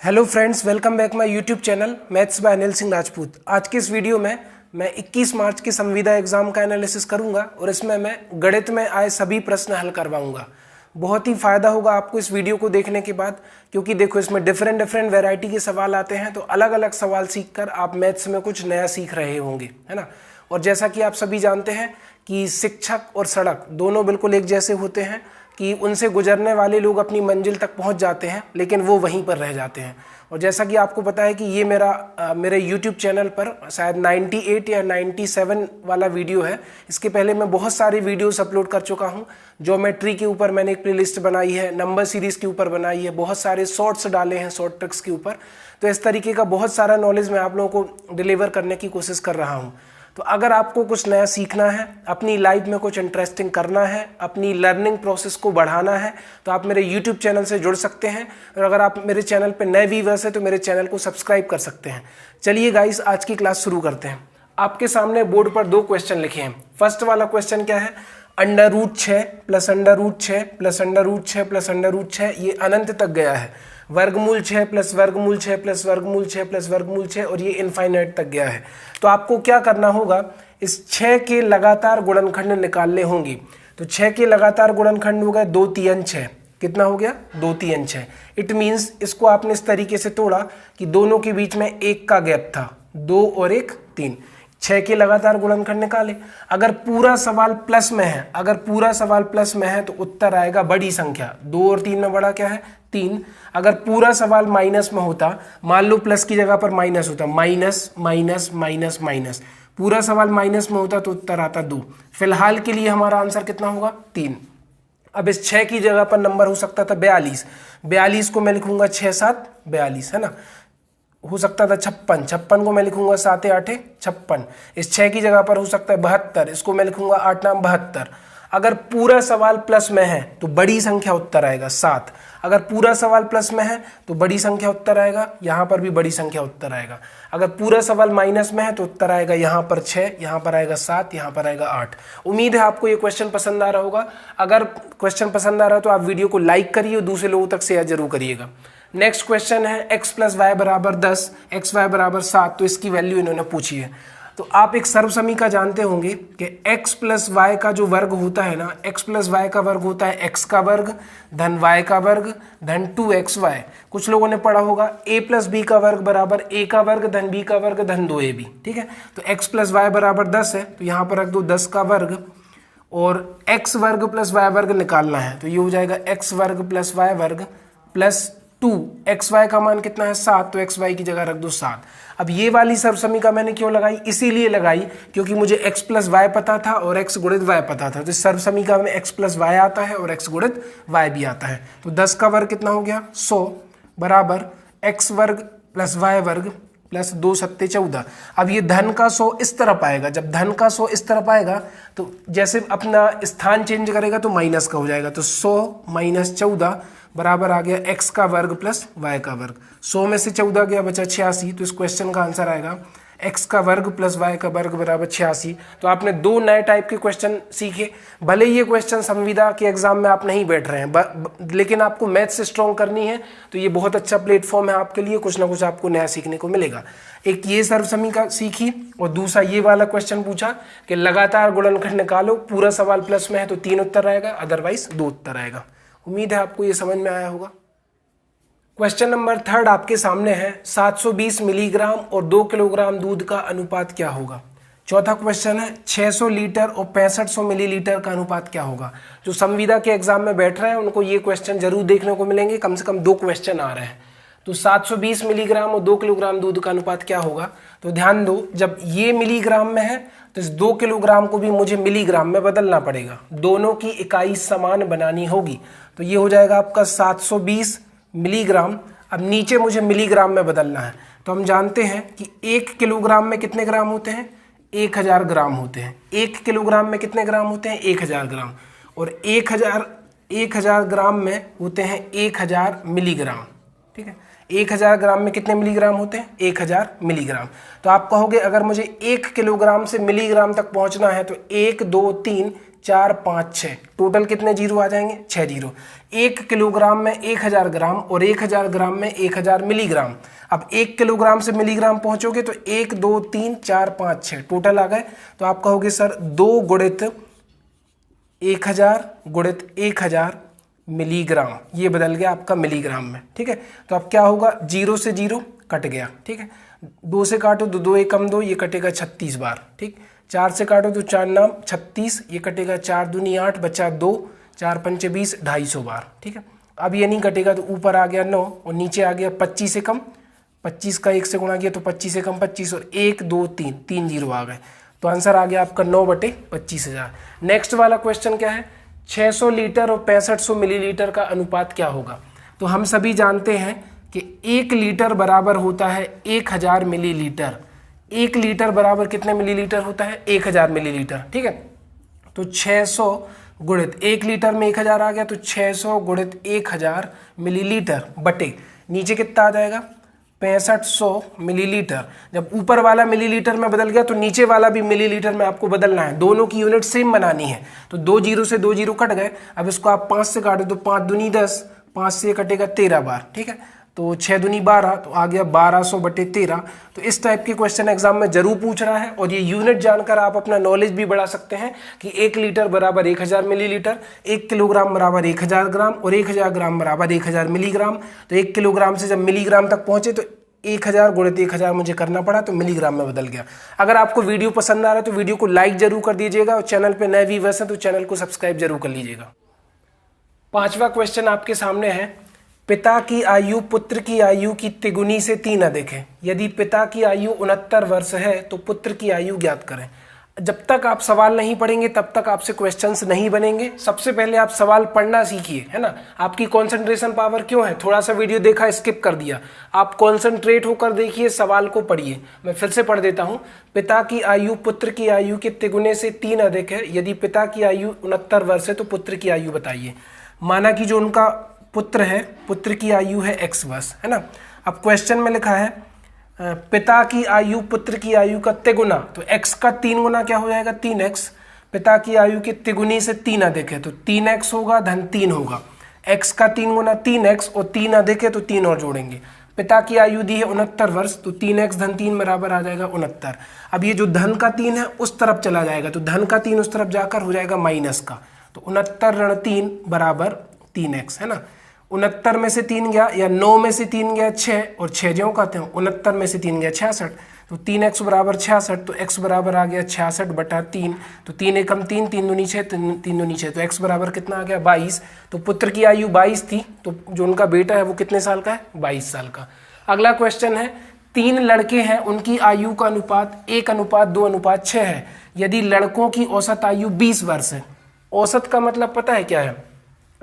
Hello friends, welcome back my YouTube channel maths by Anil Singh Rajput. आज के इस वीडियो में मैं 21 मार्च के संविदा एग्जाम का एनालिसिस करूंगा और इसमें मैं गणित में आए सभी प्रश्न हल करवाऊंगा। बहुत ही फायदा होगा आपको इस वीडियो को देखने के बाद, क्योंकि देखो इसमें डिफरेंट वैरायटी के सवाल आते हैं, तो अलग अलग सवाल सीखकर आप मैथ्स में कुछ नया सीख रहे होंगे, है ना। और जैसा कि आप सभी जानते हैं कि शिक्षक और सड़क दोनों बिल्कुल एक जैसे होते हैं कि उनसे गुजरने वाले लोग अपनी मंजिल तक पहुंच जाते हैं लेकिन वो वहीं पर रह जाते हैं। और जैसा कि आपको पता है कि ये मेरे YouTube चैनल पर शायद 98 या 97 वाला वीडियो है। इसके पहले मैं बहुत सारे वीडियोस अपलोड कर चुका हूँ। ज्योमेट्री के ऊपर मैंने एक प्लेलिस्ट बनाई है, नंबर सीरीज़ के ऊपर बनाई है, बहुत सारे शॉर्ट्स डाले हैं शॉर्ट ट्रिक्स के ऊपर। तो इस तरीके का बहुत सारा नॉलेज मैं आप लोगों को डिलीवर करने की कोशिश कर रहा हूँ। तो अगर आपको कुछ नया सीखना है, अपनी लाइफ में कुछ इंटरेस्टिंग करना है, अपनी लर्निंग प्रोसेस को बढ़ाना है, तो आप मेरे YouTube चैनल से जुड़ सकते हैं। और अगर आप मेरे चैनल पे नए व्यूअर्स हैं तो मेरे चैनल को सब्सक्राइब कर सकते हैं। चलिए गाइस, आज की क्लास शुरू करते हैं। आपके सामने बोर्ड पर दो क्वेश्चन लिखे हैं। फर्स्ट वाला क्वेश्चन क्या है? √6 प्लस √6 प्लस √6 प्लस √6 ये अनंत तक गया है। वर्गमूल 6 प्लस वर्गमूल 6 प्लस वर्गमूल 6 प्लस वर्गमूल 6 और ये इनफाइनाइट तक गया है। तो आपको क्या करना होगा? इस 6 के लगातार गुणनखंड निकालने होंगे। तो 6 के लगातार गुणनखंड हो गए 2 3 6। कितना हो गया? 2 3 6। इट मीन्स इसको आपने इस तरीके से तोड़ा कि दोनों के बीच में 1 का गैप था, 2 और 1 3। 6 के लगातार गुणनखंड निकाले। अगर पूरा सवाल प्लस में है, तो उत्तर आएगा बड़ी संख्या। 2 और 3 में बड़ा क्या है? 3। अगर पूरा सवाल माइनस में होता, मान लो प्लस की जगह पर माइनस होता, माइनस माइनस माइनस माइनस, पूरा सवाल माइनस में होता तो उत्तर आता 2। फिलहाल के लिए हमारा आंसर कितना होगा? 3। अब इस 6 की जगह पर नंबर हो सकता था 42। 42 को मैं लिखूंगा 6 7 42, है ना। हो सकता था 56। 56 को मैं लिखूंगा 7 8 56। इस 6 की जगह पर हो सकता है 72। इसको मैं लिखूंगा 8 9 72। अगर पूरा सवाल प्लस में है तो बड़ी संख्या उत्तर आएगा 7। अगर पूरा सवाल प्लस में है तो बड़ी संख्या उत्तर आएगा, यहाँ पर भी बड़ी संख्या उत्तर आएगा। अगर पूरा सवाल माइनस में है तो उत्तर आएगा यहाँ पर 6, यहाँ पर आएगा 7, यहाँ पर आएगा 8। उम्मीद है आपको ये क्वेश्चन पसंद आ रहा होगा। अगर क्वेश्चन पसंद आ रहा है तो आप वीडियो को लाइक करिए और दूसरे लोगों तक शेयर जरूर करिएगा। नेक्स्ट क्वेश्चन है x प्लस वाई बराबर 10, एक्स वाई बराबर 7। तो इसकी वैल्यू इन्होंने पूछी है। तो आप एक सर्वसमीका जानते होंगे कि x प्लस वाई का जो वर्ग होता है ना, x प्लस वाई का वर्ग होता है x का वर्ग धन y का वर्ग धन 2xy। कुछ लोगों ने पढ़ा होगा a प्लस बी का वर्ग बराबर a का वर्ग धन b का वर्ग धन 2ab। ठीक है, तो x प्लस वाई बराबर 10 है, तो यहाँ पर रख दो 10 का वर्ग, और x वर्ग प्लस y वर्ग निकालना है, तो ये हो जाएगा x वर्ग प्लस y वर्ग प्लस 2। xy का मान कितना है? 7, तो xy की जगह रख दो 7। अब ये वाली सर्वसमीका मैंने क्यों लगाई? इसीलिए लगाई क्योंकि मुझे x प्लस वाई पता था और x गुणित y पता था। तो इस सर्वसमीका में x प्लस वाई आता है और x गुणित y भी आता है। तो 10 का वर्ग कितना हो गया? 100 बराबर x वर्ग प्लस y वर्ग प्लस 2 7 14। अब ये धन का 100 इस तरफ आएगा। जब धन का 100 इस तरफ आएगा तो जैसे अपना स्थान चेंज करेगा तो माइनस का हो जाएगा। तो 100 माइनस 14 बराबर आ गया x का वर्ग प्लस y का वर्ग। 100 में से 14 गया, बचा 86। तो इस क्वेश्चन का आंसर आएगा x का वर्ग प्लस y का वर्ग बराबर 86। तो आपने दो नए टाइप के क्वेश्चन सीखे। भले ये क्वेश्चन संविदा के एग्जाम में आप नहीं बैठ रहे हैं, लेकिन आपको मैथ्स स्ट्रॉन्ग करनी है तो ये बहुत अच्छा प्लेटफॉर्म है आपके लिए। कुछ ना कुछ आपको नया सीखने को मिलेगा। एक ये सर्वसमीका सीखी और दूसरा ये वाला क्वेश्चन पूछा कि लगातार गुणनखंड निकालो, पूरा सवाल प्लस में है तो 3 उत्तर आएगा, अदरवाइज 2 उत्तर आएगा। उम्मीद है आपको ये समझ में आया होगा। क्वेश्चन नंबर 3 आपके सामने है। 720 मिलीग्राम और 2 किलोग्राम दूध का अनुपात क्या होगा? चौथा क्वेश्चन है 600 लीटर और 6500 मिलीलीटर का अनुपात क्या होगा? जो संविदा के एग्जाम में बैठ रहे हैं उनको ये क्वेश्चन जरूर देखने को मिलेंगे। कम से कम 2 क्वेश्चन आ रहे हैं। तो 720 मिलीग्राम और 2 किलोग्राम दूध का अनुपात क्या होगा? तो ध्यान दो, जब ये मिलीग्राम में है तो इस 2 किलोग्राम को भी मुझे मिलीग्राम में बदलना पड़ेगा। दोनों की इकाई समान बनानी होगी। तो ये हो जाएगा आपका 720 मिलीग्राम। अब नीचे मुझे मिलीग्राम में बदलना है। तो हम जानते हैं कि 1 किलोग्राम में कितने ग्राम होते हैं? 1000 ग्राम होते हैं। 1 किलोग्राम में कितने ग्राम होते हैं? 1000 ग्राम। और 1000 ग्राम में होते हैं 1000 मिलीग्राम। ठीक है, 1000 ग्राम में कितने मिलीग्राम होते हैं? 1000 मिलीग्राम। तो आप कहोगे अगर मुझे 1 किलोग्राम से मिलीग्राम तक पहुंचना है तो 1 2 3 4 5 6, टोटल कितने जीरो आ जाएंगे? 6 जीरो। 1 किलोग्राम में 1000 ग्राम और 1000 ग्राम में 1000 मिलीग्राम। अब 1 किलोग्राम से मिलीग्राम पहुंचोगे तो 1 2 3 4 5 6 टोटल आ गए। तो आप कहोगे सर 2 गुणित 1000 गुणित 1000 मिलीग्राम, ये बदल गया आपका मिलीग्राम में। ठीक है, तो अब क्या होगा? 0 से 0 कट गया। ठीक है, 2 से काटो तो 2 एकम 2, ये कटेगा 36 बार। ठीक, 4 से काटो तो 4 नाम 36, ये कटेगा 4 दूनी 8, बचा 2, 4 पंचे 20, 250 बार। ठीक है, अब ये नहीं कटेगा तो ऊपर आ गया 9 और नीचे आ गया 25 एकम, 25 का 1 से गुणा किया तो 25 एकम 25 और 1 2 3, 3 जीरो आ गए। तो आंसर आ गया आपका 9/25,000। नेक्स्ट वाला क्वेश्चन क्या है? 600 लीटर और 6500 मिलीलीटर का अनुपात क्या होगा? तो हम सभी जानते हैं कि 1 लीटर बराबर होता है 1000 मिलीलीटर। 1 लीटर बराबर कितने मिलीलीटर होता है? 1000 मिलीलीटर। ठीक है, तो 600 गुणित 1 लीटर में 1000 आ गया, तो 600 गुणित 1000 मिलीलीटर बटे नीचे कितना आ जाएगा? 6500 मिलीलीटर। जब ऊपर वाला मिलीलीटर में बदल गया तो नीचे वाला भी मिलीलीटर में आपको बदलना है, दोनों की यूनिट सेम बनानी है। तो 2 जीरो से 2 जीरो कट गए। अब इसको आप 5 से काटो तो 5 दूनी 10, 5 से कटेगा 13 बार। ठीक है, तो 6 दूनी 12, तो आ गया 1200/13। तो इस टाइप के क्वेश्चन एग्जाम में जरूर पूछ रहा है और ये यूनिट जानकर आप अपना नॉलेज भी बढ़ा सकते हैं कि 1 लीटर बराबर 1000 मिलीलीटर, 1 किलोग्राम बराबर 1000 ग्राम और 1000 ग्राम बराबर 1000 मिलीग्राम। तो 1 किलोग्राम से जब मिलीग्राम तक पहुंचे तो 1000 गुणित 1000 मुझे करना पड़ा, तो मिलीग्राम में बदल गया। अगर आपको वीडियो पसंद आ रहा है तो वीडियो को लाइक जरूर कर दीजिएगा और चैनल पर नए व्यूअर्स हैं तो चैनल को सब्सक्राइब जरूर कर लीजिएगा। 5वां क्वेश्चन आपके सामने है, पिता की आयु पुत्र की आयु की तिगुनी से 3 अधिक है। यदि पिता की आयु 69 वर्ष है तो पुत्र की आयु ज्ञात करें। जब तक आप सवाल नहीं पढ़ेंगे तब तक आपसे क्वेश्चंस नहीं बनेंगे। सबसे पहले आप सवाल पढ़ना सीखिए, है ना। आपकी कंसंट्रेशन पावर क्यों है? थोड़ा सा वीडियो देखा, स्किप कर दिया। आप कंसंट्रेट होकर देखिए, सवाल को पढ़िए। मैं फिर से पढ़ देता हूँ। पिता की आयु पुत्र की आयु के तिगुने से 3 अधिक है। यदि पिता की आयु 69 वर्ष है तो पुत्र की आयु बताइए। माना कि जो उनका पुत्र है, पुत्र की आयु है x वर्ष, है ना। अब क्वेश्चन में लिखा है पिता की आयु पुत्र की आयु का तिगुना, तो x का 3 गुना क्या हो जाएगा? 3x। पिता की आयु की तिगुनी से 3 अधिक है तो 3x होगा धन 3 होगा। x का 3 गुना 3x और 3 अधिक है तो 3 और जोड़ेंगे। पिता की आयु दी है 69 वर्ष, तो 3x धन 3 बराबर आ जाएगा 69। अब ये जो धन का 3 है उस तरफ चला जाएगा, तो धन का 3 उस तरफ जाकर हो जाएगा माइनस का, तो 69 ऋण 3 बराबर 3x, है ना। 69 में से 3 गया, या 9 में से 3 गया 6, और 6 ज्यों कहते हैं। 69 में से 3 गया 66, तो 3x बराबर 66, तो x बराबर आ गया 66/3। तो 3 एकम 3, 3 दूनी 6, 3 दूनी 6, तो x बराबर कितना आ गया? 22। तो पुत्र की आयु 22 थी, तो जो उनका बेटा है वो कितने साल का है? 22 साल का। अगला क्वेश्चन है, 3 लड़के हैं, उनकी आयु का अनुपात 1:2:6 है। यदि लड़कों की औसत आयु 20 वर्ष है। औसत का मतलब पता है क्या है?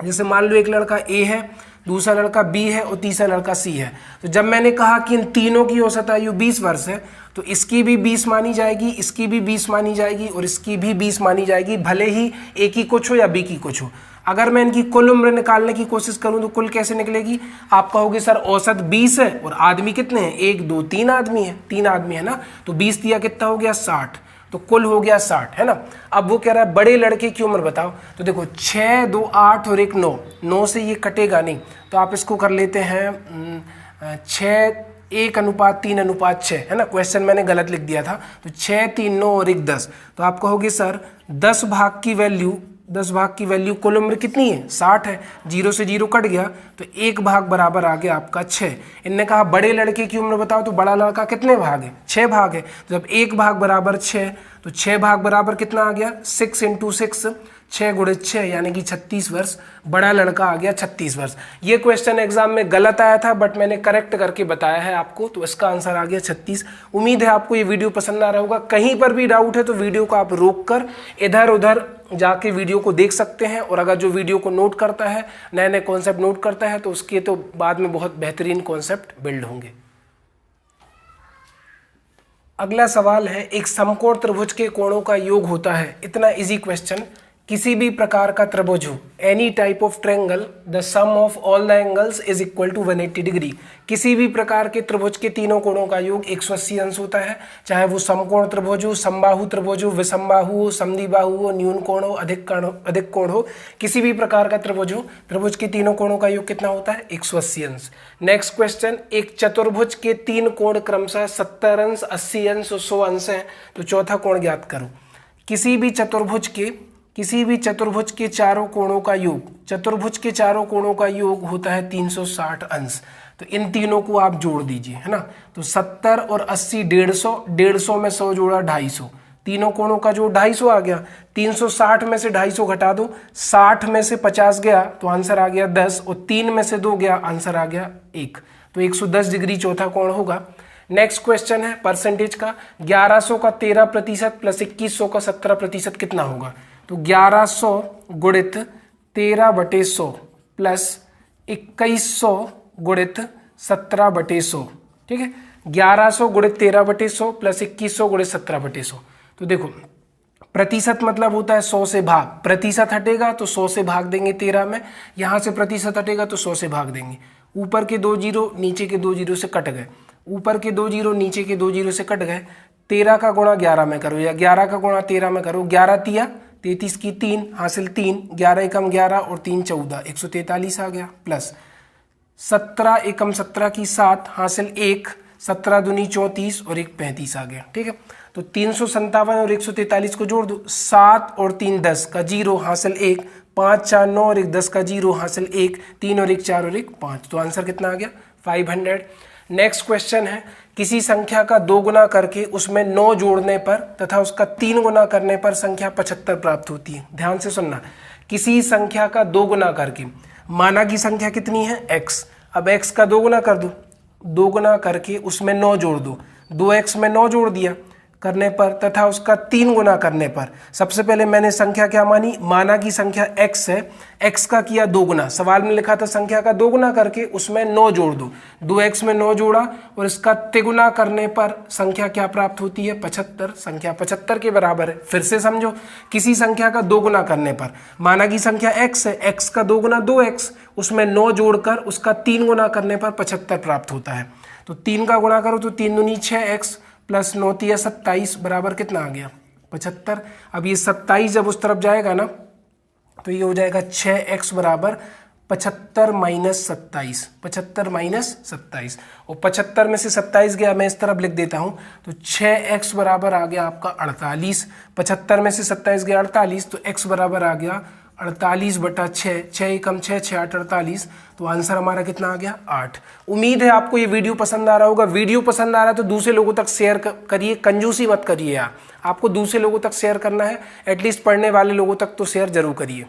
जैसे मान लो एक लड़का A है, दूसरा लड़का B है और तीसरा लड़का C है। तो जब मैंने कहा कि इन तीनों की औसत आयु 20 वर्ष है, तो इसकी भी 20 मानी जाएगी, इसकी भी 20 मानी जाएगी और इसकी भी 20 मानी जाएगी, भले ही A की कुछ हो या B की कुछ हो। अगर मैं इनकी कुल उम्र निकालने की कोशिश करूं तो कुल कैसे निकलेगी? आप कहोगे सर औसत 20 है और आदमी कितने हैं? 1 2 3 आदमी है, 3 आदमी है ना, तो 20 दिया कितना हो गया? 60, तो कुल हो गया 60, है ना। अब वो कह रहा है बड़े लड़के की उम्र बताओ। तो देखो 6 2 8 और 1 9, 9 से ये कटेगा नहीं, तो आप इसको कर लेते हैं 6 1:3:6, है ना। क्वेश्चन मैंने गलत लिख दिया था, तो 6 3 9 और 1 10। तो आप कहोगे सर 10 भाग की वैल्यू कुल उम्र कितनी है? 60 है। 0 से 0 कट गया, तो 1 भाग बराबर आ गया आपका 6। इनने कहा बड़े लड़के की उम्र बताओ, तो बड़ा लड़का कितने भाग है? 6 भाग है। तो जब 1 भाग बराबर 6, तो 6 भाग बराबर कितना आ गया? 6 × 6, 6 × 6 यानी कि 36 वर्ष। बड़ा लड़का आ गया 36 वर्ष। ये क्वेश्चन एग्जाम में गलत आया था, बट मैंने करेक्ट करके बताया है आपको, तो इसका आंसर आ गया 36। उम्मीद है आपको ये वीडियो पसंद आ रहा होगा। कहीं पर भी डाउट है तो वीडियो को आप रोक कर इधर उधर जाके वीडियो को देख सकते हैं, और अगर जो वीडियो को नोट करता है, नए नए कॉन्सेप्ट नोट करता है, तो उसके तो बाद में बहुत बेहतरीन कॉन्सेप्ट बिल्ड होंगे। अगला सवाल है, एक समकोण त्रिभुज के कोणों का योग होता है। इतना इजी क्वेश्चन किसी भी प्रकार का त्रिभुज हो, any type of triangle, the sum of all the angles is equal to 180 degree. किसी भी प्रकार के त्रिभुज के तीनों कोणों का योग 180 अंश होता है, चाहे वो समकोण त्रिभुज हो, समबाहु त्रिभुज हो, विषमबाहु हो, समद्विबाहु हो, न्यून कोण हो, अधिक कोण हो, किसी भी प्रकार का त्रिभुज हो, त्रिभुज के तीनों कोणों का योग कितना होता है? 180 अंश। नेक्स्ट क्वेश्चन, एक चतुर्भुज के तीन कोण क्रमशः 70 अंश, 80 अंश और 100 अंश है, तो चौथा कोण ज्ञात करो। किसी भी चतुर्भुज के चारों कोणों का योग, चतुर्भुज के चारों कोणों का योग होता है 360 अंश। तो इन तीनों को आप जोड़ दीजिए, है ना। तो 70 और 80 150, 150 में 100 जोड़ा 250, तीनों कोणों का जो 250 आ गया। 360 में से 250 घटा दो, 60 में से 50 गया तो आंसर आ गया 10, और 3 में से 2 गया, आंसर आ गया 1। तो 110 डिग्री चौथा कोण होगा। नेक्स्ट क्वेश्चन है परसेंटेज का, 1100 का 13% प्लस 2100 का 17% कितना होगा? तो 1100 गुणित 13/100 प्लस 2100 गुणित 17/100, ठीक है। 1100 गुणित 13/100 प्लस 2100 गुणित 17/100। तो देखो प्रतिशत मतलब होता है 100 से भाग, प्रतिशत हटेगा तो 100 से भाग देंगे 13 में, यहाँ से प्रतिशत हटेगा तो 100 से भाग देंगे। ऊपर के 2 जीरो नीचे के 2 जीरो से कट गए, ऊपर के 2 जीरो नीचे के 2 जीरो से कट गए। 13 का गुणा 11 में करो या 11 का गुणा 13 में करो। 11 तिया 33 की 3 हासिल 3, 11 एकम 11 और 3 14, 143 आ गया। प्लस 17 एकम 17 की 7 हासिल 1, 17 दूनी 34 और 1 35 आ गया, ठीक है। तो 357 और 143 को जोड़ दो, 7 और 3 10 का 0 हासिल 1, 5 4 9 और 1 10 का 0 हासिल 1, 3 और 1 4 और 1 5। तो आंसर कितना आ गया? 500। नेक्स्ट क्वेश्चन है, किसी संख्या का 2 गुना करके उसमें 9 जोड़ने पर तथा उसका 3 गुना करने पर संख्या 75 प्राप्त होती है। ध्यान से सुनना, किसी संख्या का 2 गुना करके, माना की संख्या कितनी है? x। अब x का 2 गुना कर दो, 2 गुना करके उसमें 9 जोड़ दो, 2x में 9 जोड़ दिया करने पर तथा उसका 3 गुना करने पर। सबसे पहले मैंने संख्या क्या मानी? माना की संख्या x है, x का किया 2 गुना। सवाल में लिखा था संख्या का 2 गुना करके उसमें 9 जोड़ दो, 2x में 9 जोड़ा और इसका तिगुना करने पर संख्या क्या प्राप्त होती है? 75। संख्या 75 के बराबर है। फिर से समझो, किसी संख्या का 2 गुना करने पर, माना की संख्या x है, x का 2 गुना 2x, उसमें 9 जोड़कर उसका 3 गुना करने पर 75 प्राप्त होता है। तो 3 का गुणा करो तो 3 दूनी 6x प्लस 9 तिया 27 बराबर कितना आ गया? 75। अब ये 27 जब उस तरफ जाएगा ना तो ये हो जाएगा 6x बराबर 75 माइनस 27, 75 माइनस 27, और 75 में से 27 गया, मैं इस तरफ लिख देता हूँ। तो 6x बराबर आ गया आपका 48, 75 में से 27 गया 48, तो x बराबर आ गया 48/6, 6 एकम 6, 6 8 48। तो आंसर हमारा कितना आ गया? 8। उम्मीद है आपको ये वीडियो पसंद आ रहा होगा। वीडियो पसंद आ रहा है तो दूसरे लोगों तक शेयर करिए, कंजूसी मत करिए यार। आपको दूसरे लोगों तक शेयर करना है, एटलीस्ट पढ़ने वाले लोगों तक तो शेयर जरूर करिए।